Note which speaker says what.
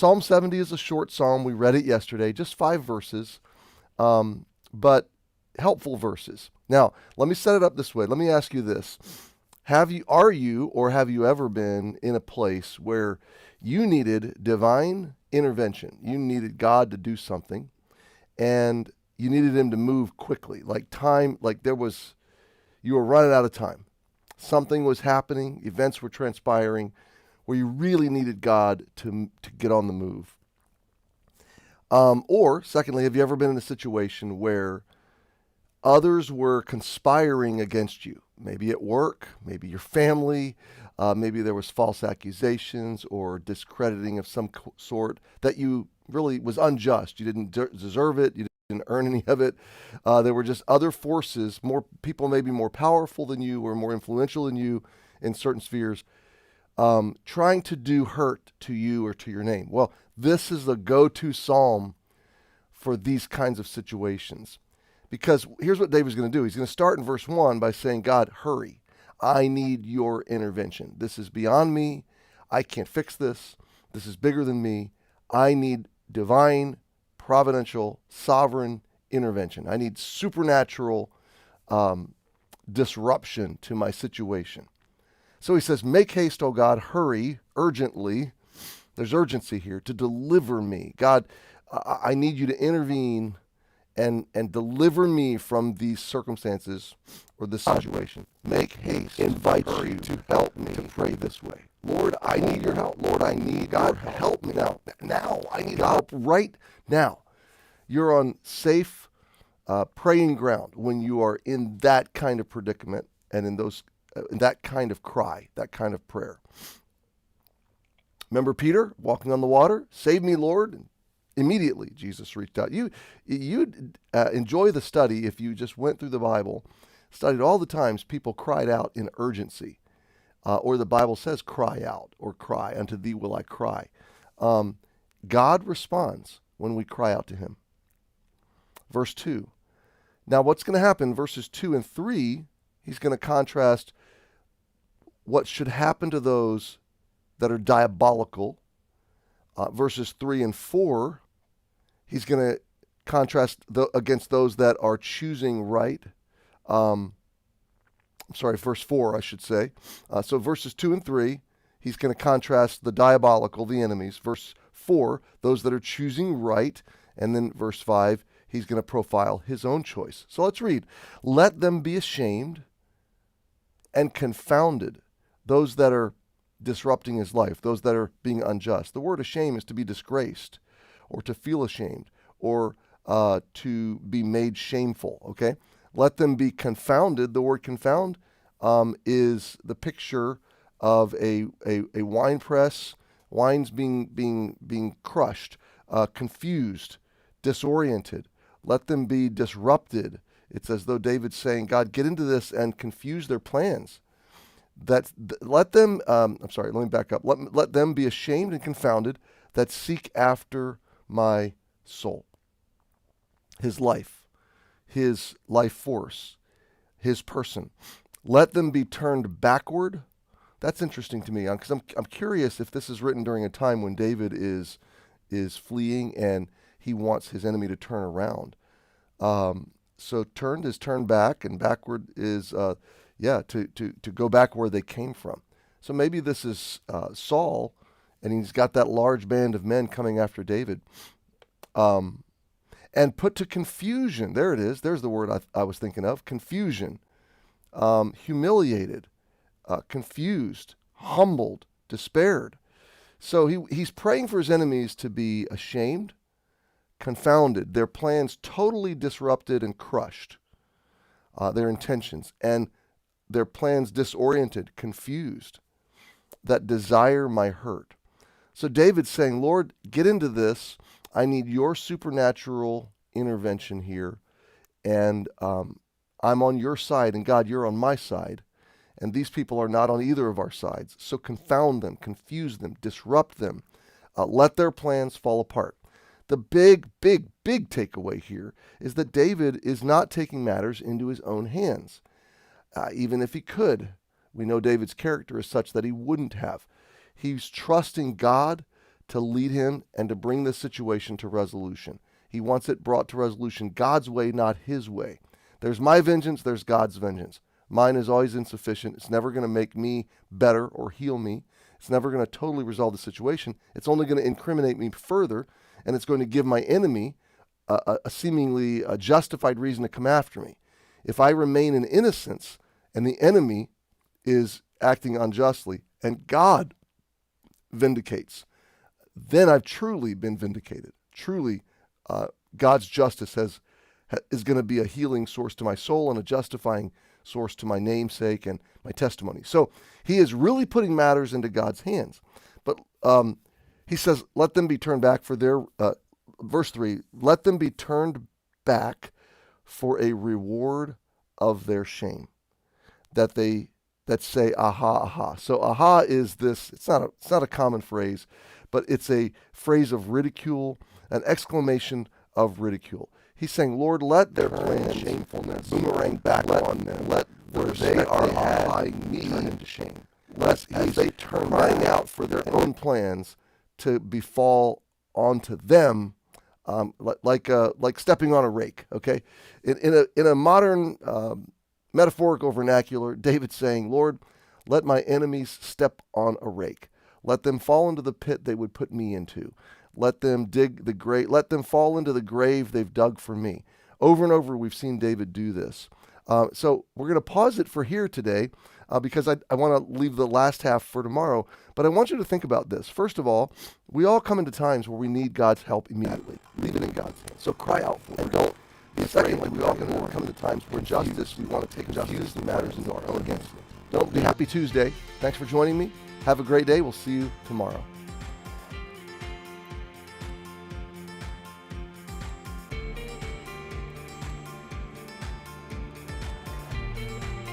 Speaker 1: Psalm 70 is a short psalm. We read it yesterday, just 5 verses, but helpful verses. Now, let me set it up this way. Let me ask you this. Have you ever been in a place where you needed divine intervention? You needed God to do something, and you needed him to move quickly, you were running out of time. Something was happening, events were transpiring, where you really needed God to get on the move. Or, secondly, have you ever been in a situation where others were conspiring against you? Maybe at work, maybe your family, maybe there was false accusations or discrediting of some sort that you really was unjust. You didn't deserve it. You didn't earn any of it. There were just other forces, more people maybe more powerful than you or more influential than you in certain spheres, trying to do hurt to you or to your name. Well, this is the go-to psalm for these kinds of situations. Because here's what David's going to do. He's going to start in verse 1 by saying, God, hurry. I need your intervention. This is beyond me. I can't fix this. This is bigger than me. I need divine, providential, sovereign intervention. I need supernatural disruption to my situation. So he says, make haste, O God, hurry, urgently. There's urgency here to deliver me. God, I need you to intervene and deliver me from these circumstances or this situation. Make haste. Invite you to help me to pray this way. Lord, I need your help. Lord, I need God. Help me now. Now, I need help right now. You're on safe praying ground when you are in that kind of predicament and in that kind of cry, that kind of prayer. Remember Peter walking on the water? Save me, Lord. Immediately, Jesus reached out. You'd enjoy the study if you just went through the Bible, studied all the times people cried out in urgency. Or the Bible says cry out or cry. Unto thee will I cry. God responds when we cry out to him. Verse 2. Now what's going to happen? Verses 2 and 3, he's going to contrast what should happen to those that are diabolical. Verses 3 and 4, he's going to contrast against those that are choosing right. Verse 4, I should say. So verses 2 and 3, he's going to contrast the diabolical, the enemies. Verse 4, those that are choosing right. And then verse 5, he's going to profile his own choice. So let's read. Let them be ashamed and confounded, those that are disrupting his life, those that are being unjust. The word ashamed is to be disgraced or to feel ashamed or to be made shameful, okay? Let them be confounded. The word confound is the picture of a wine press, wines being crushed, confused, disoriented. Let them be disrupted. It's as though David's saying, God, get into this and confuse their plans. Let them be ashamed and confounded that seek after my soul. His life force, his person. Let them be turned backward. That's interesting to me because I'm curious if this is written during a time when David is fleeing and he wants his enemy to turn around. So turned is turn back, and backward is to go back where they came from. So maybe this is Saul, and he's got that large band of men coming after David. And put to confusion. There it is. There's the word I was thinking of. Confusion. Humiliated. Confused. Humbled. Despaired. So he's praying for his enemies to be ashamed, confounded, their plans totally disrupted and crushed, their intentions, and their plans disoriented, confused, that desire my hurt. So David's saying, Lord, get into this. I need your supernatural intervention here, and I'm on your side, and God, you're on my side, and these people are not on either of our sides. So confound them, confuse them, disrupt them, let their plans fall apart. The big takeaway here is that David is not taking matters into his own hands. Even if he could, we know David's character is such that he wouldn't have. He's trusting God to lead him and to bring this situation to resolution. He wants it brought to resolution God's way, not his way. There's my vengeance, there's God's vengeance. Mine is always insufficient. It's never going to make me better or heal me. It's never going to totally resolve the situation. It's only going to incriminate me further, and it's going to give my enemy a seemingly justified reason to come after me. If I remain in innocence and the enemy is acting unjustly and God vindicates, then I've truly been vindicated. Truly, God's justice is going to be a healing source to my soul and a justifying source to my namesake and my testimony. So he is really putting matters into God's hands. But he says, let them be turned back for their, verse 3, let them be turned back for a reward of their shame. That say, aha, aha. So aha is this, it's not a common phrase, but it's a phrase of ridicule, an exclamation of ridicule. He's saying, Lord, let their plan shamefulness boomerang back on them. Let where they are eyeing me turn into shame. As they turn crying out for their own plans to befall onto them, like stepping on a rake. Okay, in a modern metaphorical vernacular, David's saying, Lord, let my enemies step on a rake. Let them fall into the pit they would put me into. Let them dig the grave. Let them fall into the grave they've dug for me. Over and over, we've seen David do this. So we're going to pause it for here today because I want to leave the last half for tomorrow. But I want you to think about this. First of all, we all come into times where we need God's help immediately. Leave it in God's hands. So cry out for it. And don't. Secondly, we all come to times where justice, we want to take justice and matters into our own hands. Don't be happy Tuesday. Thanks for joining me. Have a great day. We'll see you tomorrow.